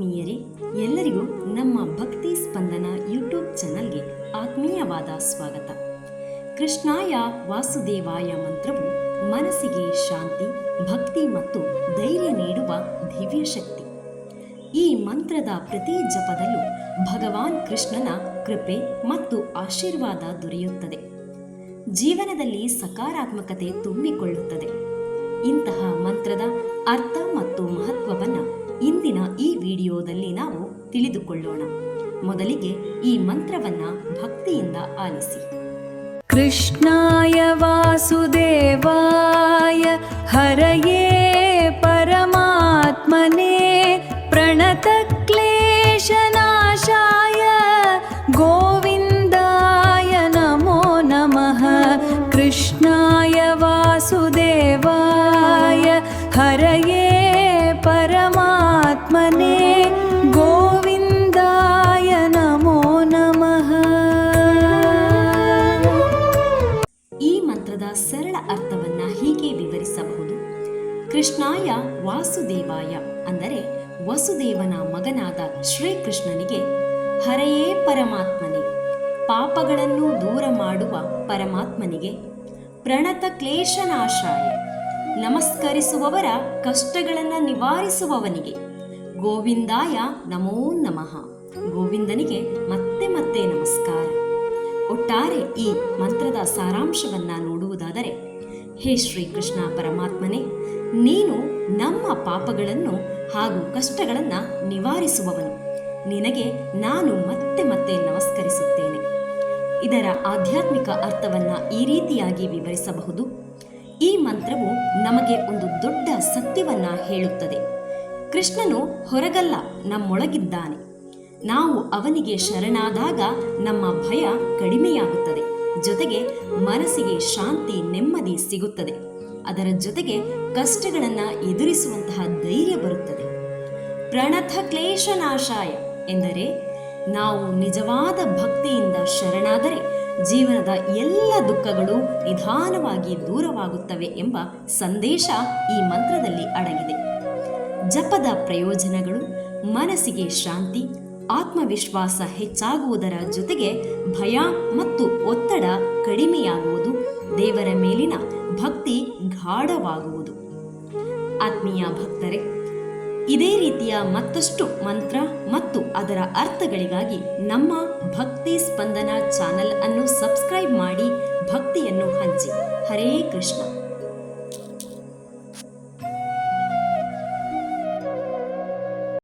ಆತ್ಮೀಯರೇ, ಎಲ್ಲರಿಗೂ ನಮ್ಮ ಭಕ್ತಿ ಸ್ಪಂದನ ಯೂಟ್ಯೂಬ್ ಚಾನಲ್ಗೆ ಆತ್ಮೀಯವಾದ ಸ್ವಾಗತ. ಕೃಷ್ಣಾಯ ವಾಸುದೇವಾಯ ಮಂತ್ರವು ಮನಸ್ಸಿಗೆ ಶಾಂತಿ, ಭಕ್ತಿ ಮತ್ತು ಧೈರ್ಯ ನೀಡುವ ದಿವ್ಯ ಶಕ್ತಿ. ಈ ಮಂತ್ರದ ಪ್ರತಿ ಜಪದಲ್ಲೂ ಭಗವಾನ್ ಕೃಷ್ಣನ ಕೃಪೆ ಮತ್ತು ಆಶೀರ್ವಾದ ದೊರೆಯುತ್ತದೆ. ಜೀವನದಲ್ಲಿ ಸಕಾರಾತ್ಮಕತೆ ತುಂಬಿಕೊಳ್ಳುತ್ತದೆ. ಇಂತಹ ಮಂತ್ರದ ಅರ್ಥ ಮತ್ತು ಮಹತ್ವವನ್ನು ಇಂದಿನ ಈ ವಿಡಿಯೋದಲ್ಲಿ ನಾವು ತಿಳಿದುಕೊಳ್ಳೋಣ. ಮೊದಲಿಗೆ ಈ ಮಂತ್ರವನ್ನ ಭಕ್ತಿಯಿಂದ ಆಲಿಸಿ. ಕೃಷ್ಣಾಯ ವಾಸುದೇವಾಯ ಹರಯೇ ಪರಮಾತ್ಮನೇ ಪ್ರಣತಕ್ಲೇಶನಾಶಾಯ ಗೋವಿಂದಾಯ ನಮೋ ನಮಃ. ಕೃಷ್ಣಾಯ ವಾಸುದೇವಾಯ ಹರಯೇ ಪರಮಾತ್ಮನೇ ಗೋವಿಂದಾಯ ನಮೋ ನಮಃ. ಈ ಮಂತ್ರದ ಸರಳ ಅರ್ಥವನ್ನ ಹೀಗೆ ವಿವರಿಸಬಹುದು. ಕೃಷ್ಣಾಯ ವಾಸುದೇವಾಯ ಅಂದರೆ ವಸುದೇವನ ಮಗನಾದ ಶ್ರೀಕೃಷ್ಣನಿಗೆ, ಹರೆಯೇ ಪರಮಾತ್ಮನೇ ಪಾಪಗಳನ್ನು ದೂರ ಮಾಡುವ ಪರಮಾತ್ಮನಿಗೆ, ಪ್ರಣತ ಕ್ಲೇಶನಾಶಾಯ ನಮಸ್ಕರಿಸುವವರ ಕಷ್ಟಗಳನ್ನು ನಿವಾರಿಸುವವನಿಗೆ, ಗೋವಿಂದಾಯ ನಮೋ ನಮಃ ಗೋವಿಂದನಿಗೆ ಮತ್ತೆ ಮತ್ತೆ ನಮಸ್ಕಾರ. ಒಟ್ಟಾರೆ ಈ ಮಂತ್ರದ ಸಾರಾಂಶವನ್ನ ನೋಡುವುದಾದರೆ, ಹೇ ಶ್ರೀಕೃಷ್ಣ ಪರಮಾತ್ಮನೇ, ನೀನು ನಮ್ಮ ಪಾಪಗಳನ್ನು ಹಾಗೂ ಕಷ್ಟಗಳನ್ನು ನಿವಾರಿಸುವವನು. ನಿನಗೆ ನಾನು ಮತ್ತೆ ಮತ್ತೆ ನಮಸ್ಕರಿಸುತ್ತೇನೆ. ಇದರ ಆಧ್ಯಾತ್ಮಿಕ ಅರ್ಥವನ್ನ ಈ ರೀತಿಯಾಗಿ ವಿವರಿಸಬಹುದು. ಈ ಮಂತ್ರವು ನಮಗೆ ಒಂದು ದೊಡ್ಡ ಸತ್ಯವನ್ನ ಹೇಳುತ್ತದೆ. ಕೃಷ್ಣನು ಹೊರಗಲ್ಲ, ನಮ್ಮೊಳಗಿದ್ದಾನೆ. ನಾವು ಅವನಿಗೆ ಶರಣಾದಾಗ ನಮ್ಮ ಭಯ ಕಡಿಮೆಯಾಗುತ್ತದೆ. ಜೊತೆಗೆ ಮನಸ್ಸಿಗೆ ಶಾಂತಿ, ನೆಮ್ಮದಿ ಸಿಗುತ್ತದೆ. ಅದರ ಜೊತೆಗೆ ಕಷ್ಟಗಳನ್ನು ಎದುರಿಸುವಂತಹ ಧೈರ್ಯ ಬರುತ್ತದೆ. ಪ್ರಣತ ಕ್ಲೇಶನಾಶಾಯ ಎಂದರೆ ನಾವು ನಿಜವಾದ ಭಕ್ತಿಯಿಂದ ಶರಣಾದರೆ ಜೀವನದ ಎಲ್ಲ ದುಃಖಗಳು ನಿಧಾನವಾಗಿ ದೂರವಾಗುತ್ತವೆ ಎಂಬ ಸಂದೇಶ ಈ ಮಂತ್ರದಲ್ಲಿ ಅಡಗಿದೆ. ಜಪದ ಪ್ರಯೋಜನಗಳು: ಮನಸ್ಸಿಗೆ ಶಾಂತಿ, ಆತ್ಮವಿಶ್ವಾಸ ಹೆಚ್ಚಾಗುವುದರ ಜೊತೆಗೆ ಭಯ ಮತ್ತು ಒತ್ತಡ ಕಡಿಮೆಯಾಗುವುದು, ದೇವರ ಮೇಲಿನ ಭಕ್ತಿ ಗಾಢವಾಗುವುದು. ಆತ್ಮೀಯ ಭಕ್ತರೇ, ಇದೇ ರೀತಿಯ ಮತ್ತಷ್ಟು ಮಂತ್ರ ಮತ್ತು ಅದರ ಅರ್ಥಗಳಿಗಾಗಿ ನಮ್ಮ ಭಕ್ತಿ ಸ್ಪಂದನ ಚಾನೆಲ್ ಅನ್ನು ಸಬ್ಸ್ಕ್ರೈಬ್ ಮಾಡಿ ಭಕ್ತಿಯನ್ನು ಹಂಚಿ. ಹರೇ ಕೃಷ್ಣ.